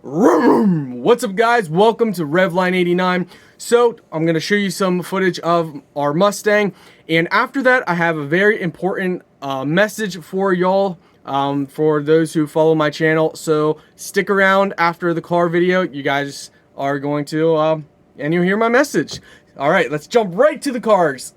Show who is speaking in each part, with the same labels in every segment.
Speaker 1: What's up, guys? Welcome to Revline89. So I'm going to show you some footage of our Mustang, and after that I have a very important message for y'all, for those who follow my channel. So stick around after the car video. You guys are going to and you'll hear my message. All right, let's jump right to the cars.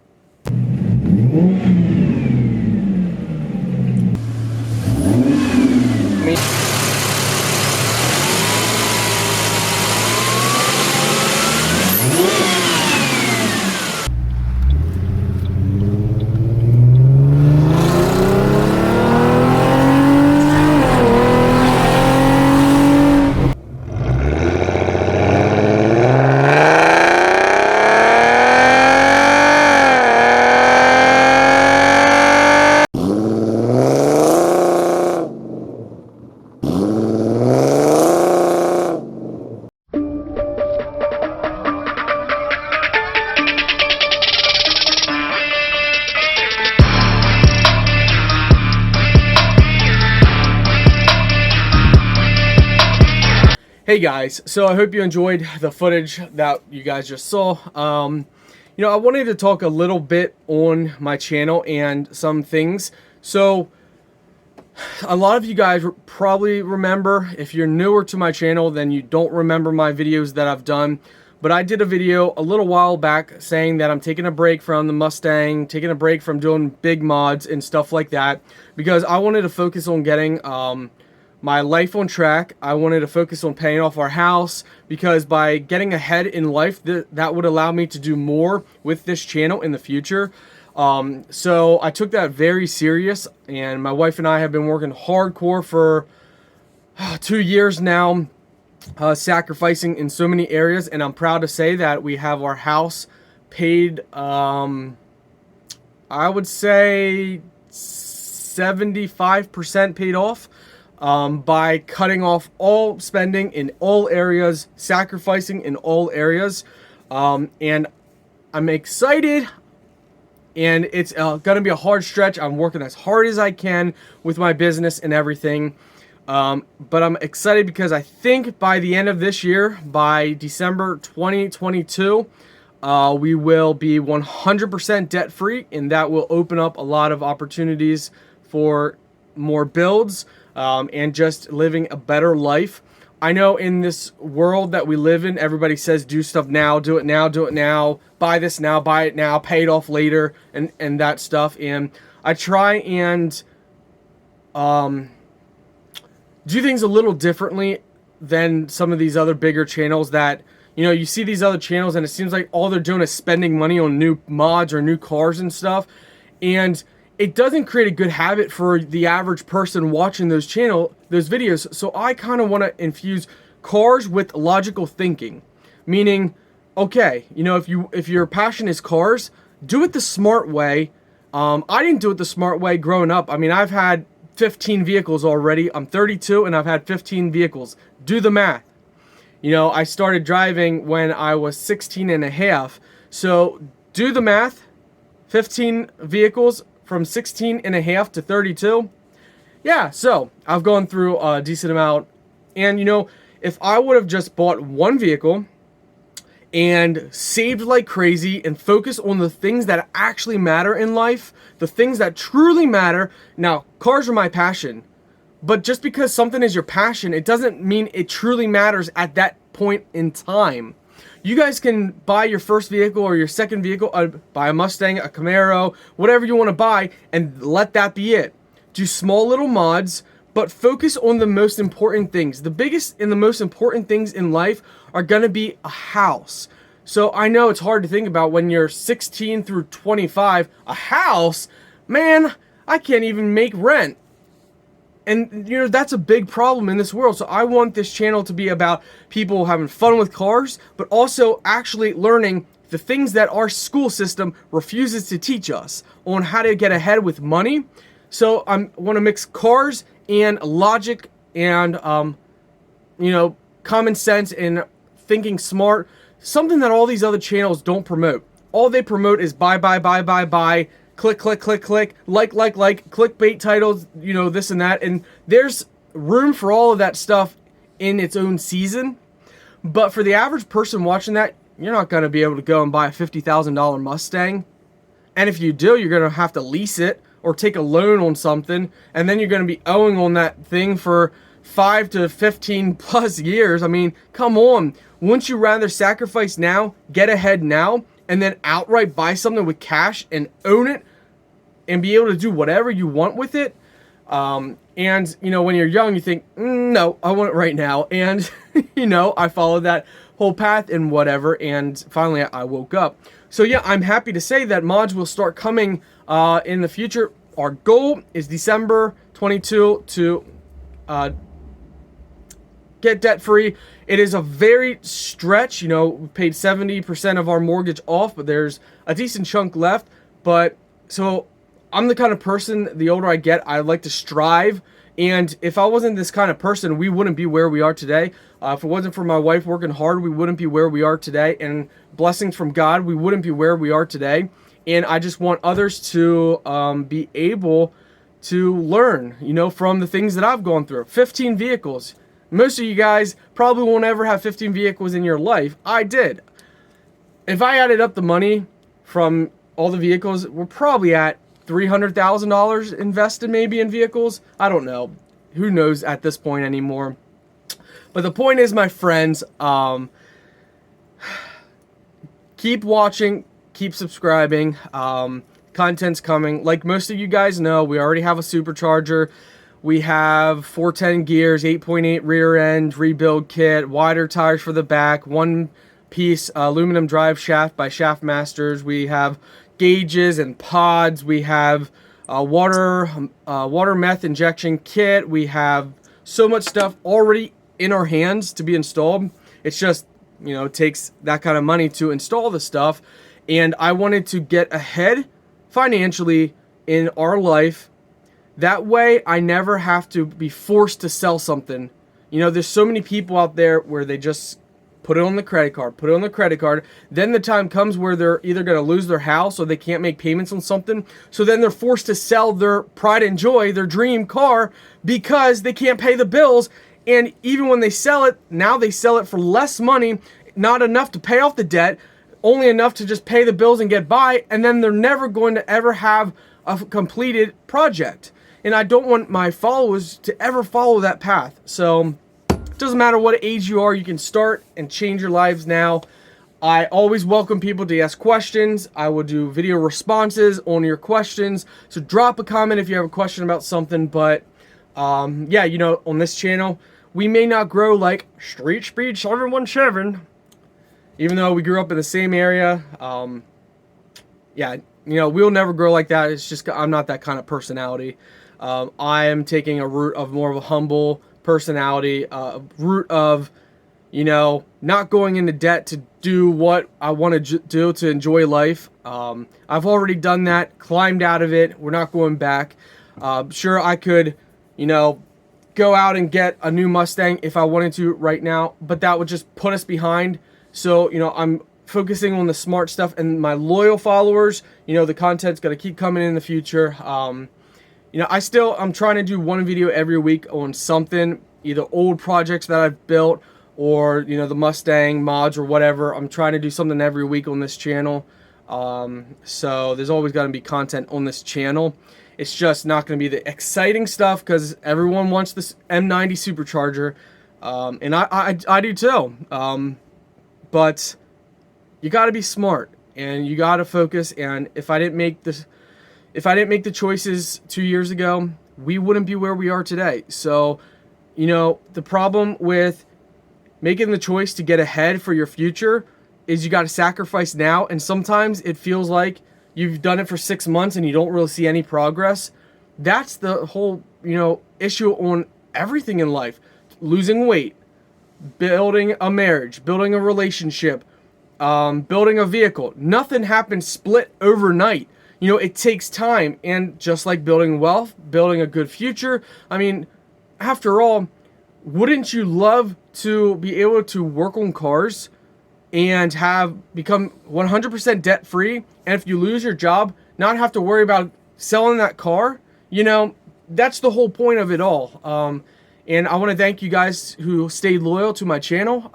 Speaker 1: Hey guys, so I hope you enjoyed the footage that you guys just saw. I wanted to talk a little bit on my channel and some things. So a lot of you guys probably remember, if you're newer to my channel, then you don't remember my videos that I've done. But I did a video a little while back saying that I'm taking a break from the Mustang, taking a break from doing big mods and stuff like that, because I wanted to focus on getting my life on track. I wanted to focus on paying off our house, because by getting ahead in life, that would allow me to do more with this channel in the future. So I took that very serious, and my wife and I have been working hardcore for 2 years now, sacrificing in so many areas, and I'm proud to say that we have our house paid, I would say 75% paid off. By cutting off all spending in all areas, sacrificing in all areas, and I'm excited, and it's gonna be a hard stretch. I'm working as hard as I can with my business and everything, but I'm excited because I think by the end of this year, by December 2022, we will be 100% debt free, and that will open up a lot of opportunities for more builds, and just living a better life. I know in this world that we live in, everybody says do stuff now, do it now, do it now, buy this now, buy it now, pay it off later, and that stuff. And I try and do things a little differently than some of these other bigger channels that, you see these other channels and it seems like all they're doing is spending money on new mods or new cars and stuff. And it doesn't create a good habit for the average person watching those videos. So I kind of want to infuse cars with logical thinking, meaning, okay, if your passion is cars, do it the smart way. I didn't do it the smart way growing up. I mean, I've had 15 vehicles already. I'm 32 and I've had 15 vehicles. Do the math. I started driving when I was 16 and a half. So do the math. 15 vehicles from 16 and a half to 32. Yeah, so I've gone through a decent amount. And if I would have just bought one vehicle and saved like crazy and focused on the things that actually matter in life, the things that truly matter. Now, cars are my passion, but just because something is your passion, it doesn't mean it truly matters at that point in time. You guys can buy your first vehicle or your second vehicle, buy a Mustang, a Camaro, whatever you want to buy, and let that be it. Do small little mods, but focus on the most important things. The biggest and the most important things in life are going to be a house. So I know it's hard to think about when you're 16 through 25, a house, man, I can't even make rent. And, that's a big problem in this world. So I want this channel to be about people having fun with cars, but also actually learning the things that our school system refuses to teach us on how to get ahead with money. So I want to mix cars and logic and, common sense and thinking smart. Something that all these other channels don't promote. All they promote is buy, click, click, click, click, like, clickbait titles, this and that. And there's room for all of that stuff in its own season. But for the average person watching that, you're not going to be able to go and buy a $50,000 Mustang. And if you do, you're going to have to lease it or take a loan on something. And then you're going to be owing on that thing for 5 to 15 plus years. I mean, come on. Wouldn't you rather sacrifice now, get ahead now, and then outright buy something with cash and own it and be able to do whatever you want with it? And, you know, when you're young, you think, no, I want it right now. And, you know, I followed that whole path and whatever. And finally, I woke up. So, yeah, I'm happy to say that mods will start coming in the future. Our goal is December 22 to get debt free. It is a very stretch. You know, we paid 70% of our mortgage off, but there's a decent chunk left. But so I'm the kind of person, the older I get, I like to strive. And if I wasn't this kind of person, we wouldn't be where we are today. If it wasn't for my wife working hard, we wouldn't be where we are today. And blessings from God, we wouldn't be where we are today. And I just want others to be able to learn, you know, from the things that I've gone through. 15 vehicles. Most of you guys probably won't ever have 15 vehicles in your life. I did. If I added up the money from all the vehicles, we're probably at $300,000 invested maybe in vehicles. I don't know. Who knows at this point anymore. But the point is, my friends, keep watching, keep subscribing. Content's coming. Like most of you guys know, we already have a supercharger. We have 410 gears, 8.8 rear end, rebuild kit, wider tires for the back, one piece aluminum drive shaft by Shaft Masters. We have gauges and pods. We have water meth injection kit. We have so much stuff already in our hands to be installed. It's just, you know, it takes that kind of money to install the stuff. And I wanted to get ahead financially in our life. That way I never have to be forced to sell something. You know, there's so many people out there where they just put it on the credit card, then the time comes where they're either going to lose their house or they can't make payments on something. So then they're forced to sell their pride and joy, their dream car, because they can't pay the bills. And even when they sell it, now they sell it for less money, not enough to pay off the debt, only enough to just pay the bills and get by. And then they're never going to ever have a completed project. And I don't want my followers to ever follow that path. So it doesn't matter what age you are, you can start and change your lives now. I always welcome people to ask questions. I will do video responses on your questions. So drop a comment if you have a question about something. But yeah, you know, on this channel, we may not grow like Street Speed 717, even though we grew up in the same area. Yeah, you know, we'll never grow like that. It's just, I'm not that kind of personality. I am taking a route of more of a humble personality, a route of, you know, not going into debt to do what I want to do to enjoy life. I've already done that, climbed out of it. We're not going back. Sure, I could, you know, go out and get a new Mustang if I wanted to right now, but that would just put us behind. So, you know, I'm focusing on the smart stuff, and my loyal followers, you know, the content's going to keep coming in the future. You know, I'm trying to do one video every week on something, either old projects that I've built or, you know, the Mustang mods or whatever. I'm trying to do something every week on this channel. So there's always going to be content on this channel. It's just not going to be the exciting stuff because everyone wants this M90 supercharger. And I do too. But you got to be smart and you got to focus. And if I didn't make the choices 2 years ago, we wouldn't be where we are today. So, you know, the problem with making the choice to get ahead for your future is you got to sacrifice now. And sometimes it feels like you've done it for 6 months and you don't really see any progress. That's the whole, you know, issue on everything in life. Losing weight, building a marriage, building a relationship, building a vehicle. Nothing happens split overnight. You know, it takes time, and just like building wealth, building a good future, I mean, after all, wouldn't you love to be able to work on cars and become 100% debt-free, and if you lose your job, not have to worry about selling that car? You know, that's the whole point of it all. And I want to thank you guys who stayed loyal to my channel.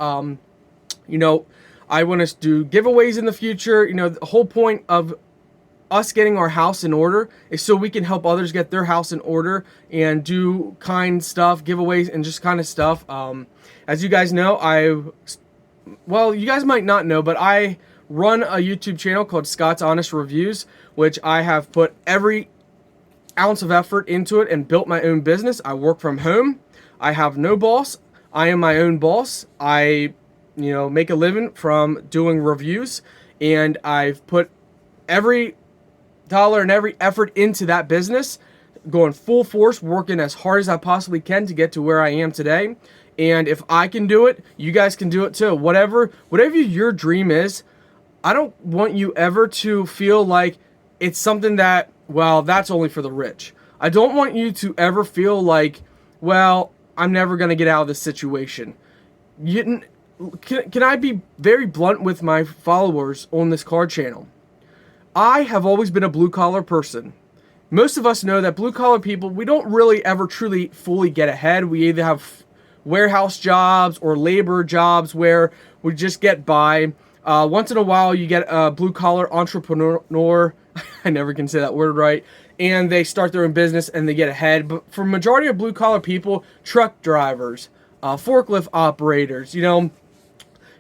Speaker 1: You know, I want us to do giveaways in the future. You know, the whole point of us getting our house in order is so we can help others get their house in order and do kind stuff, giveaways, and just kind of stuff. As you guys know, well, you guys might not know, but I run a YouTube channel called Scott's Honest Reviews, which I have put every ounce of effort into it and built my own business. I work from home. I have no boss. I am my own boss. I, you know, make a living from doing reviews, and I've put every dollar and every effort into that business, going full force, working as hard as I possibly can to get to where I am today. And if I can do it, you guys can do it too. Whatever your dream is, I don't want you ever to feel like it's something that, well, that's only for the rich. I don't want you to ever feel like, well, I'm never going to get out of this situation. Can I be very blunt with my followers on this card channel? I have always been a blue-collar person. Most of us know that blue-collar people, we don't really ever truly fully get ahead. We either have warehouse jobs or labor jobs where we just get by. Once in a while, you get a blue-collar entrepreneur. I never can say that word right. And they start their own business and they get ahead. But for majority of blue-collar people, truck drivers, forklift operators, you know,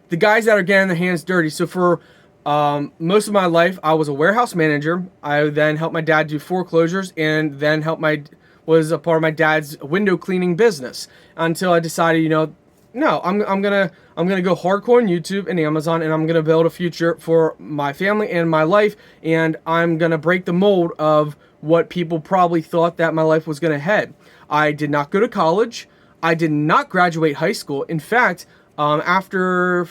Speaker 1: the guys that are getting their hands dirty. So for most of my life, I was a warehouse manager. I then helped my dad do foreclosures, and then was a part of my dad's window cleaning business until I decided, you know, no, I'm gonna go hardcore on YouTube and Amazon, and I'm gonna build a future for my family and my life, and I'm gonna break the mold of what people probably thought that my life was gonna head. I did not go to college. I did not graduate high school. In fact, after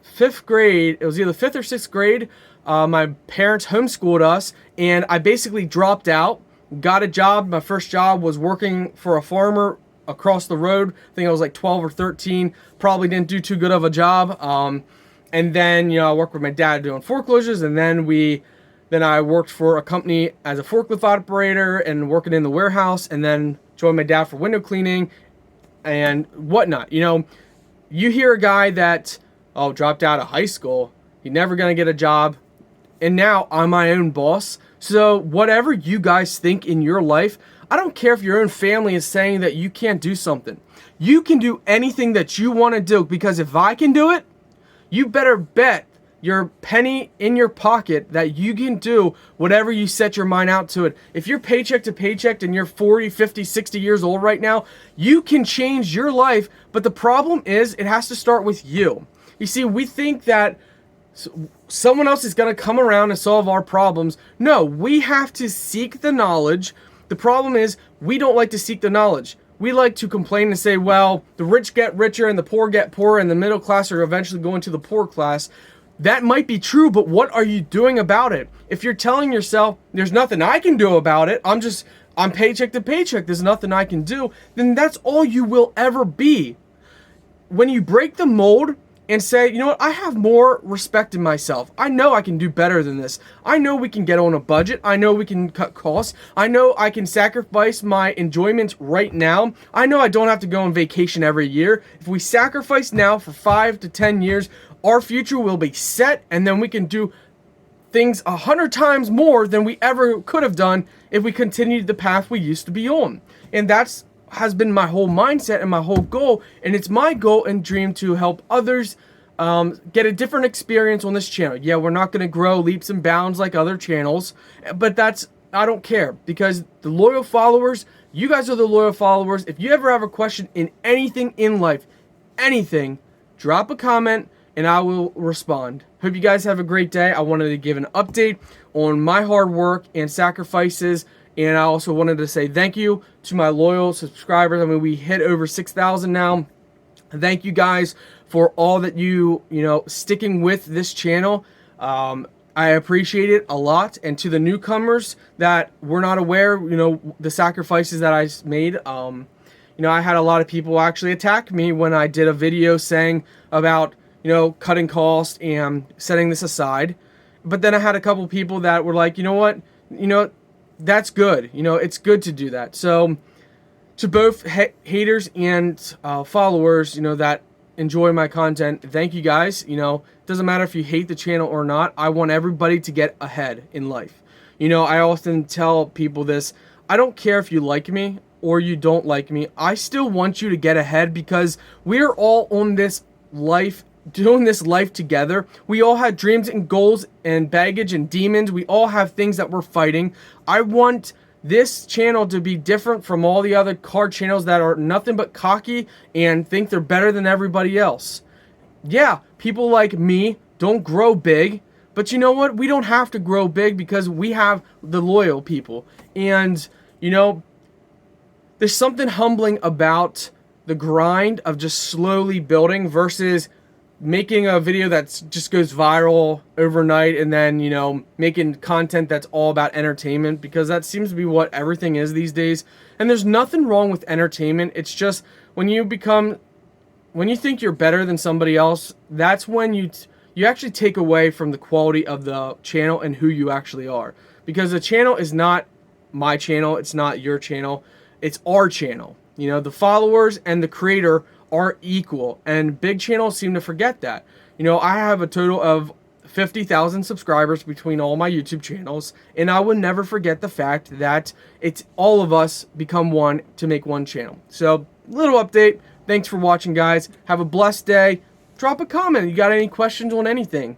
Speaker 1: fifth grade, it was either fifth or sixth grade, my parents homeschooled us, and I basically dropped out, got a job. My first job was working for a farmer across the road. I think I was like 12 or 13, probably didn't do too good of a job. And then, you know, I worked with my dad doing foreclosures, and then I worked for a company as a forklift operator and working in the warehouse, and then joined my dad for window cleaning and whatnot. You know, you hear a guy that, oh, dropped out of high school, he's never gonna get a job, and now I'm my own boss. So whatever you guys think in your life, I don't care if your own family is saying that you can't do something. You can do anything that you want to do, because if I can do it, you better bet your penny in your pocket that you can do whatever you set your mind out to it. If you're paycheck to paycheck and you're 40, 50, 60 years old right now, you can change your life, but the problem is it has to start with you. You see, we think that someone else is going to come around and solve our problems. No, we have to seek the knowledge. The problem is we don't like to seek the knowledge. We like to complain and say, well, the rich get richer and the poor get poorer, and the middle class are eventually going to the poor class. That might be true, but what are you doing about it? If you're telling yourself, there's nothing I can do about it, I'm paycheck to paycheck, there's nothing I can do, then that's all you will ever be. When you break the mold and say, you know what, I have more respect in myself. I know I can do better than this. I know we can get on a budget. I know we can cut costs. I know I can sacrifice my enjoyment right now. I know I don't have to go on vacation every year. If we sacrifice now for 5 to 10 years, our future will be set, and then we can do things 100 times more than we ever could have done if we continued the path we used to be on. And that's has been my whole mindset and my whole goal, and it's my goal and dream to help others get a different experience on this channel. Yeah, we're not going to grow leaps and bounds like other channels, but I don't care, because the loyal followers, you guys are the loyal followers. If you ever have a question in anything in life, anything, drop a comment and I will respond. Hope you guys have a great day. I wanted to give an update on my hard work and sacrifices. And I also wanted to say thank you to my loyal subscribers. I mean, we hit over 6,000 now. Thank you guys for all that you know, sticking with this channel. I appreciate it a lot. And to the newcomers that were not aware, you know, the sacrifices that I made, you know, I had a lot of people actually attack me when I did a video saying about, you know, cutting costs and setting this aside. But then I had a couple people that were like, you know what, that's good. You know, it's good to do that. So To both haters and followers, that enjoy my content, thank you guys. It doesn't matter if you hate the channel or not. I want everybody to get ahead in life. I often tell people this. I don't care if you like me or you don't like me. I still want you to get ahead, because we're all on this life, doing this life together. We all have dreams and goals and baggage and demons. We all have things that we're fighting. I want this channel to be different from all the other card channels that are nothing but cocky and think they're better than everybody else. Yeah, people like me don't grow big, but you know what? We don't have to grow big, because we have the loyal people. And, there's something humbling about the grind of just slowly building versus making a video that just goes viral overnight and then, making content that's all about entertainment, because that seems to be what everything is these days. And there's nothing wrong with entertainment. It's just when you think you're better than somebody else, that's when you actually take away from the quality of the channel and who you actually are. Because the channel is not my channel, it's not your channel, it's our channel. The followers and the creator are equal, and big channels seem to forget that. I have a total of 50,000 subscribers between all my YouTube channels, and I would never forget the fact that it's all of us become one to make one channel. So, little update. Thanks for watching, guys. Have a blessed day. Drop a comment. You got any questions on anything?